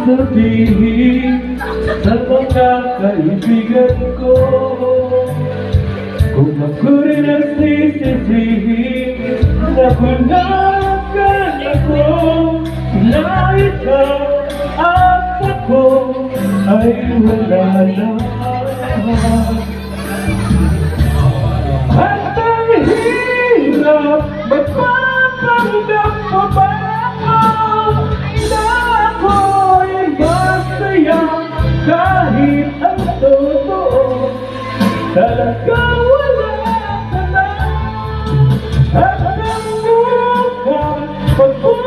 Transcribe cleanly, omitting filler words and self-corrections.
sasabihin sa mga kaibigan ko? Kung ako rin ang sisisihin na bulagan ako, na ikaw at ako ay wala na. At ang hirap magpapanggap pa ba na ako'y masaya kahit ang totoo talaga wala ka na. At ang bukas